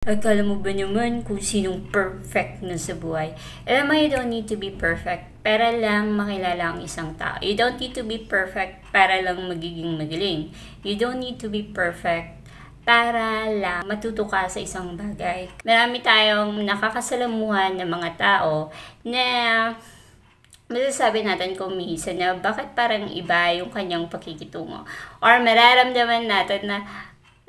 Akala mo ba naman kung sinong perfect na sa buhay? Alam mo, you don't need to be perfect para lang makilala ang isang tao. You don't need to be perfect para lang magiging magaling. You don't need to be perfect para lang matuto ka sa isang bagay. Marami tayong nakakasalamuhan ng mga tao na masasabi natin kung minsan na bakit parang iba yung kanyang pakikitungo. Or mararamdaman natin na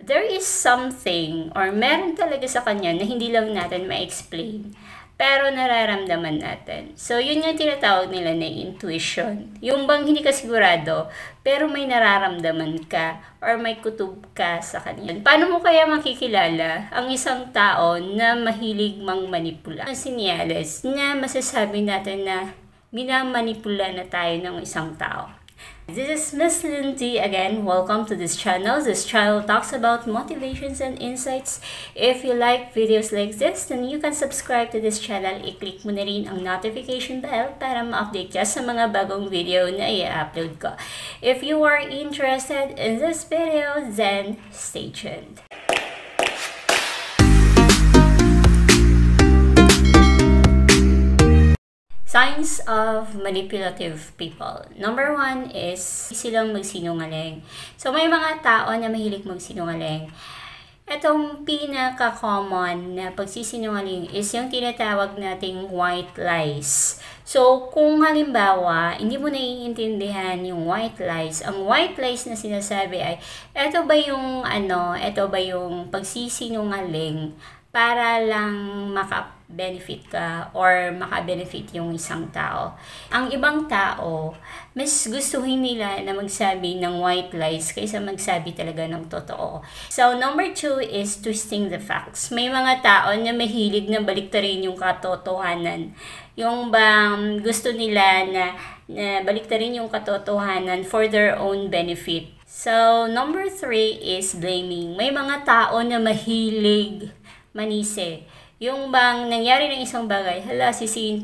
there is something or meron talaga sa kanya na hindi lang natin ma-explain pero nararamdaman natin. So, yun yung tinatawag nila na intuition. Yung bang hindi ka sigurado pero may nararamdaman ka or may kutob ka sa kanya. Paano mo kaya makikilala ang isang tao na mahilig mang manipula? Ang sinyales na masasabi natin na minamanipula na tayo ng isang tao. This is Miss Lindy again. Welcome to this channel. This channel talks about motivations and insights. If you like videos like this, then you can subscribe to this channel. I-click mo na rin ang notification bell para ma-update ka sa mga bagong video na i-upload ko. If you are interested in this video, then stay tuned. Signs of manipulative people. Number 1 is silang magsinungaling. So, may mga tao na mahilig magsinungaling. Itong pinaka-common na pagsisinungaling is yung tinatawag nating white lies. So, kung halimbawa, hindi mo naiintindihan yung white lies, ang white lies na sinasabi ay, ito ba yung pagsisinungaling para lang maka-benefit ka or maka-benefit yung isang tao. Ang ibang tao, mas gustuhin nila na magsabi ng white lies kaysa magsabi talaga ng totoo. So, number 2 is twisting the facts. May mga tao na mahilig na baliktarin yung katotohanan. Yung bang gusto nila na baliktarin yung katotohanan for their own benefit. So, number 3 is blaming. May mga tao na mahilig manise. Yung bang nangyari ng isang bagay, sisihin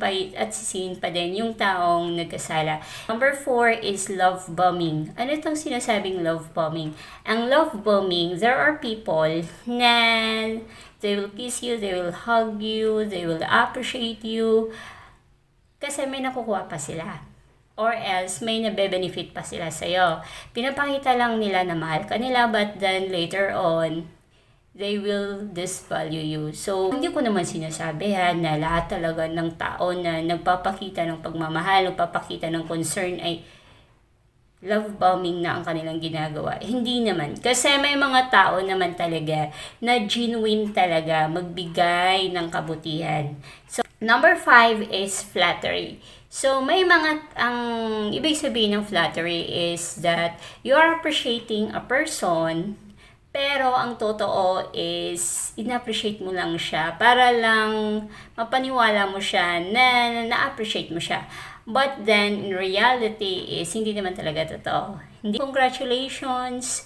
pa din yung taong nagkasala. Number 4 is love bombing. Ano itong sinasabing love bombing? Ang love bombing, there are people na they will kiss you, they will hug you, they will appreciate you kasi may nakukuha pa sila. Or else, may nabe-benefit pa sila sa'yo. Pinapakita lang nila na mahal ka nila, but then later on, they will disvalue you. So, hindi ko naman sinasabi na lahat talaga ng tao na nagpapakita ng pagmamahal, nagpapakita ng concern ay love bombing na ang kanilang ginagawa. Hindi naman. Kasi may mga tao naman talaga na genuine talaga magbigay ng kabutihan. So, number 5 is flattery. So, may ang ibig sabihin ng flattery is that you are appreciating a person, pero ang totoo is, in-appreciate mo lang siya para lang mapaniwala mo siya na na-appreciate mo siya. But then, in reality is, hindi naman talaga totoo. Hindi, congratulations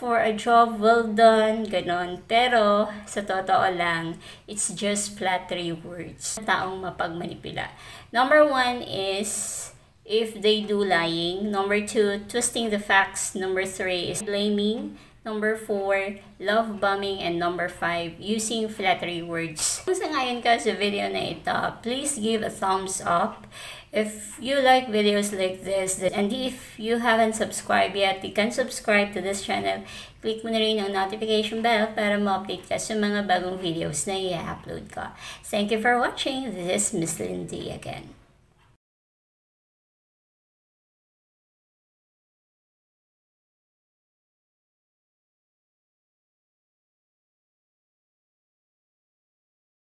for a job well done, ganon. Pero, sa totoo lang, it's just flattery words. Taong mapagmanipula. Number 1 is, if they do lying. Number 2, twisting the facts. Number 3 is blaming. Number 4, love bombing. And number 5, using flattery words. Kung sangayon ka sa video na ito, please give a thumbs up. If you like videos like this, and if you haven't subscribed yet, you can subscribe to this channel. Click mo na rin ang notification bell para ma-update ka sa mga bagong videos na i-upload ko. Thank you for watching. This is Miss Lindy again.